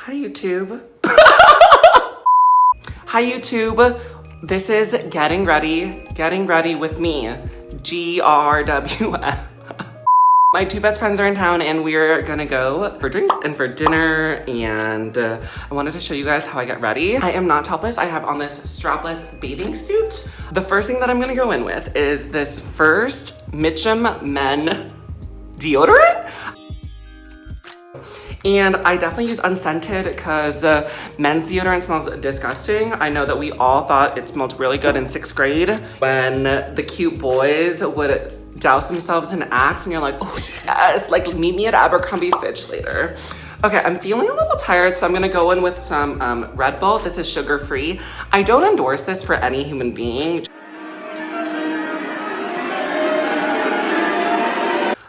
Hi YouTube. Hi YouTube. This is Getting Ready with me, GRWF. My two best friends are in town and we're gonna go for drinks and for dinner, and I wanted to show you guys how I get ready. I am not topless. I have on this strapless bathing suit. The first thing that I'm gonna go in with is this First Mitchum Men deodorant. And I definitely use unscented because men's deodorant smells disgusting. I know that we all thought it smelled really good in 6th grade when the cute boys would douse themselves in Axe and you're like, oh yes, like meet me at Abercrombie Fitch later. Okay, I'm feeling a little tired, so I'm gonna go in with some Red Bull. This is sugar-free. I don't endorse this for any human being.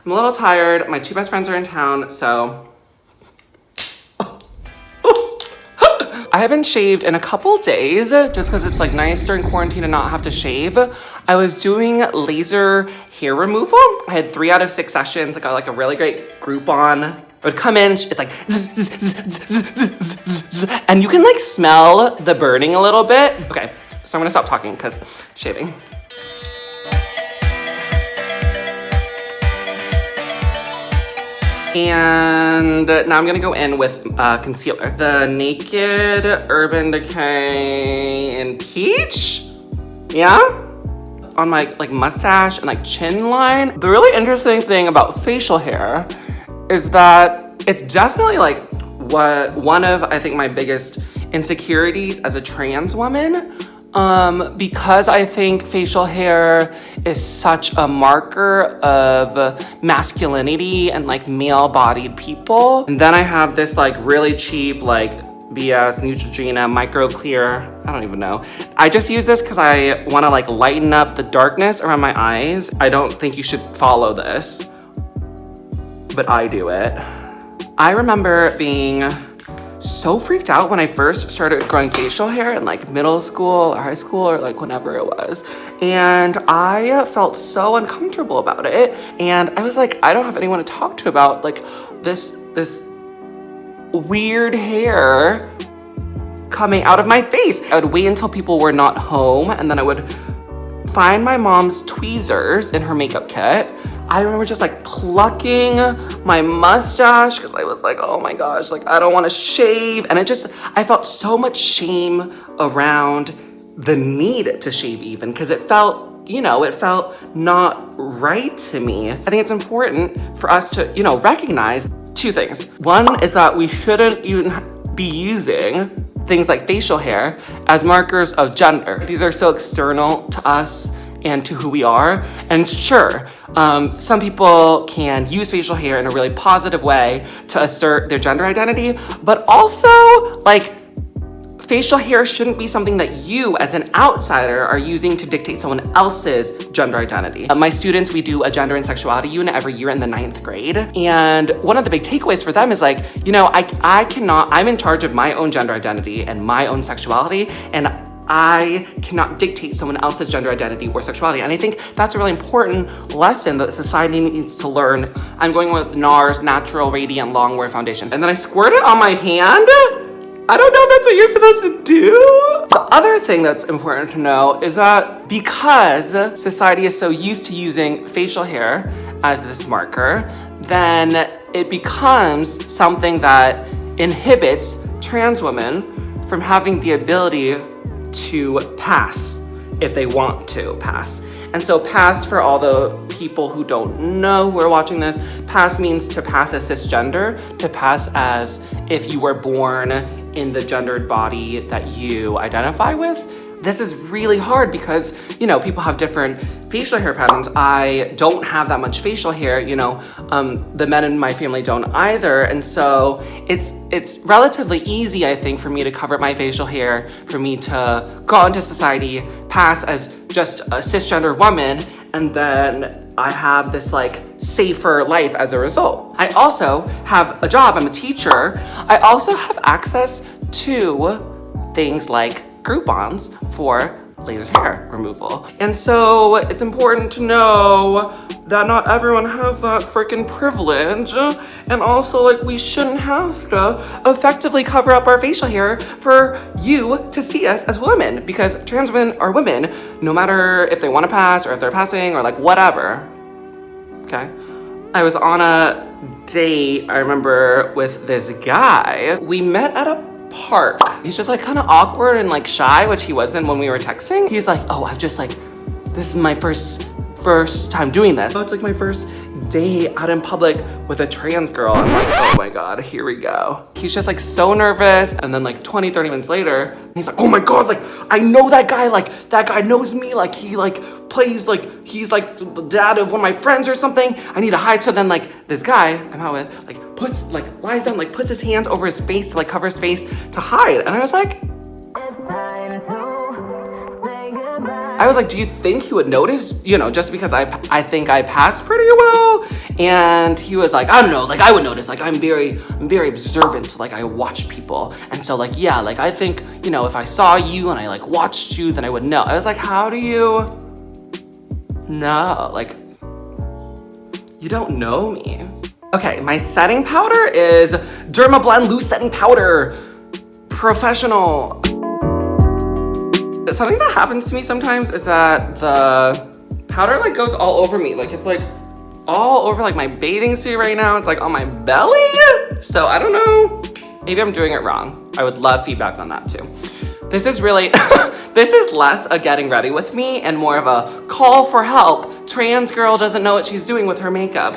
I'm a little tired. My two best friends are in town, so I haven't shaved in a couple days just because it's like nice during quarantine to not have to shave. I was doing laser hair removal. I had 3 out of 6 sessions. I got like a really great Groupon. I would come in, it's like zzz, zzz, zzz, zzz, zzz, zzz, and you can like smell the burning a little bit. Okay, so I'm gonna stop talking because shaving. And now I'm gonna go in with concealer. The Naked Urban Decay in Peach? Yeah? On my like mustache and like chin line. The really interesting thing about facial hair is that it's definitely like one of, I think, my biggest insecurities as a trans woman. Because I think facial hair is such a marker of masculinity and like male-bodied people. And then I have this like really cheap like BS Neutrogena Micro Clear. I don't even know. I just use this because I want to like lighten up the darkness around my eyes. I don't think you should follow this, but I do it. I remember being so freaked out when I first started growing facial hair in like middle school or high school or like whenever it was. And I felt so uncomfortable about it. And I was like, I don't have anyone to talk to about like this weird hair coming out of my face. I would wait until people were not home and then I would find my mom's tweezers in her makeup kit. I remember just like plucking my mustache because I was like, oh my gosh, like I don't want to shave. And I felt so much shame around the need to shave even because it felt, it felt not right to me. I think it's important for us to, recognize 2 things. One is that we shouldn't even be using things like facial hair as markers of gender. These are so external to us and to who we are. And sure, some people can use facial hair in a really positive way to assert their gender identity, but also like facial hair shouldn't be something that you as an outsider are using to dictate someone else's gender identity. My students, we do a gender and sexuality unit every year in the 9th grade. And one of the big takeaways for them is like, I'm in charge of my own gender identity and my own sexuality, and I cannot dictate someone else's gender identity or sexuality. And I think that's a really important lesson that society needs to learn. I'm going with NARS Natural Radiant Longwear Foundation. And then I squirt it on my hand. I don't know if that's what you're supposed to do. The other thing that's important to know is that because society is so used to using facial hair as this marker, then it becomes something that inhibits trans women from having the ability to pass if they want to pass. And so pass, for all the people who don't know who are watching this, pass means to pass as cisgender, to pass as if you were born in the gendered body that you identify with. This is really hard because, people have different facial hair patterns. I don't have that much facial hair, the men in my family don't either. And so it's relatively easy, I think, for me to cover my facial hair, for me to go out into society, pass as just a cisgender woman, and then I have this like safer life as a result. I also have a job, I'm a teacher. I also have access to things like Groupons for laser hair removal. And so it's important to know that not everyone has that freaking privilege. And also, like, we shouldn't have to effectively cover up our facial hair for you to see us as women, because trans women are women, no matter if they want to pass or if they're passing or like whatever. Okay. I was on a date, I remember, with this guy. We met at a park. He's just like kind of awkward and like shy, which he wasn't when we were texting. He's like, oh, I've just like, this is my first time doing this. So it's like my first day out in public with a trans girl. I'm like, oh my God, here we go. He's just like so nervous. And then like 20, 30 minutes later, he's like, oh my God, like I know that guy, like that guy knows me. Like he like plays, like he's like the dad of one of my friends or something. I need to hide. So then like this guy I'm out with like lies down, like puts his hands over his face to like cover his face to hide. And I was like, do you think he would notice, you know, just because I think I passed pretty well? And he was like, I don't know, like I would notice, like I'm very observant, like I watch people. And so like, yeah, like I think, you know, if I saw you and I like watched you, then I would know. I was like, how do you know? Like, you don't know me. Okay, my setting powder is Dermablend Loose Setting Powder. Professional. Something that happens to me sometimes is that the powder like goes all over me. Like it's like all over like my bathing suit right now. It's like on my belly. So I don't know. Maybe I'm doing it wrong. I would love feedback on that too. This is really, this is less a getting ready with me and more of a call for help. Trans girl doesn't know what she's doing with her makeup.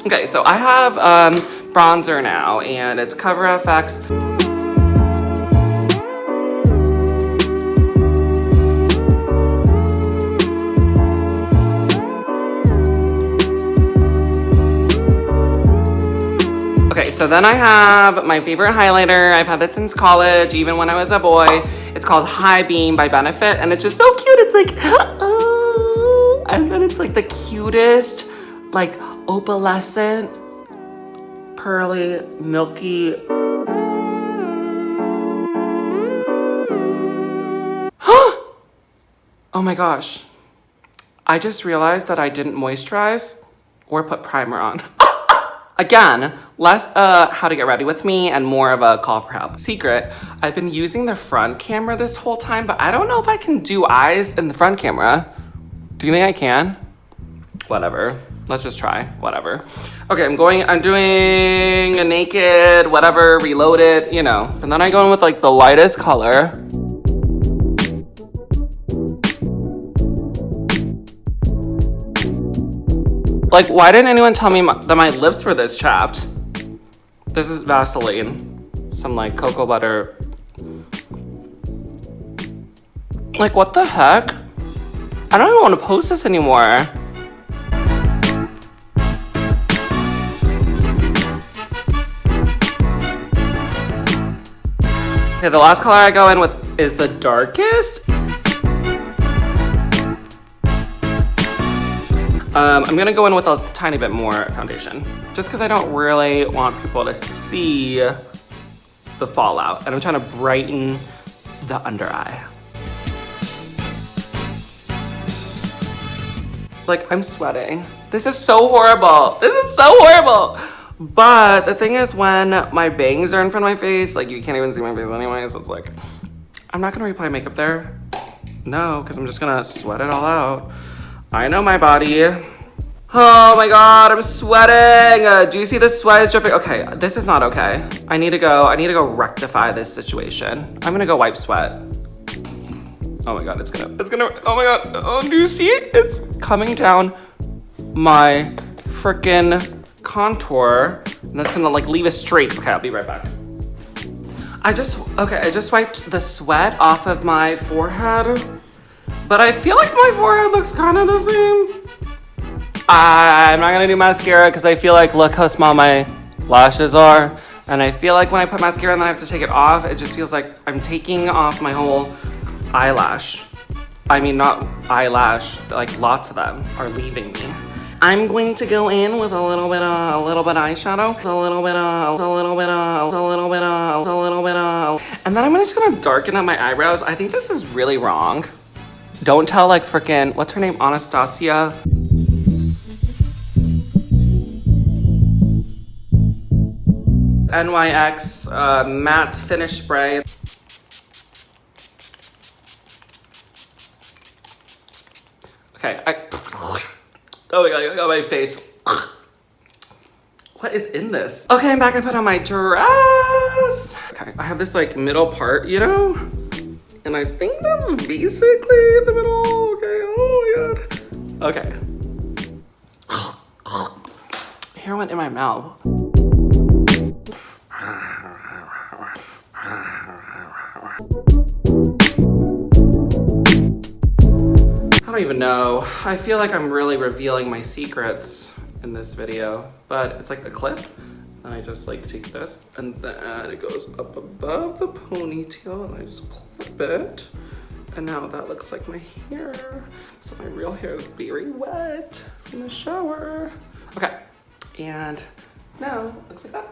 Okay, so I have bronzer now and it's Cover FX. Okay, so then I have my favorite highlighter. I've had that since college, even when I was a boy. It's called High Beam by Benefit, and it's just so cute. It's like, oh, and then it's like the cutest, like opalescent, pearly, milky. Oh my gosh. I just realized that I didn't moisturize or put primer on. Again, less how to get ready with me and more of a call for help. Secret, I've been using the front camera this whole time, but I don't know if I can do eyes in the front camera. Do you think I can? Whatever, let's just try, whatever. Okay, I'm doing a naked, whatever, reloaded, you know. And then I go in with like the lightest color. Like, why didn't anyone tell me that my lips were this chapped? This is Vaseline. Some like cocoa butter. Like, what the heck? I don't even want to post this anymore. Okay, the last color I go in with is the darkest. I'm gonna go in with a tiny bit more foundation, just because I don't really want people to see the fallout, and I'm trying to brighten the under eye. Like, I'm sweating. This is so horrible. This is so horrible. But the thing is, when my bangs are in front of my face, like you can't even see my face anyway, so it's like, I'm not gonna reapply makeup there. No, because I'm just gonna sweat it all out. I know my body. Oh my God, I'm sweating. Do you see the sweat is dripping? Okay, this is not okay. I need to go rectify this situation. I'm gonna go wipe sweat. Oh my God, it's gonna, oh my God. Oh, do you see it? It's coming down my freaking contour. And that's gonna like leave a streak. Okay, I'll be right back. I just wiped the sweat off of my forehead. But I feel like my forehead looks kind of the same. I'm not gonna do mascara because I feel like, look how small my lashes are. And I feel like when I put mascara and then I have to take it off, it just feels like I'm taking off my whole eyelash. I mean, not eyelash, like lots of them are leaving me. I'm going to go in with a little bit of eyeshadow, And then I'm just gonna darken up my eyebrows. I think this is really wrong. Don't tell like frickin', what's her name? Anastasia. NYX matte finish spray. Okay, oh my god, I got my face. What is in this? Okay, I'm back. I put on my dress. Okay, I have this like middle part, you know? And I think that's basically the middle. Okay, oh my god. Okay. Hair went in my mouth. I don't even know. I feel like I'm really revealing my secrets in this video, but it's like the clip. And I just like take this and then it goes up above the ponytail and I just clip it. And now that looks like my hair. So my real hair is very wet from the shower. Okay, and now it looks like that.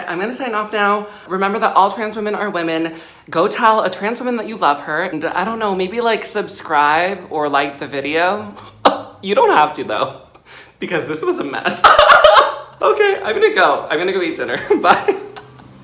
I'm gonna sign off now. Remember that all trans women are women. Go tell a trans woman that you love her. And I don't know, maybe like subscribe or like the video. You don't have to though, because this was a mess. Okay, I'm gonna go. I'm gonna go eat dinner. Bye.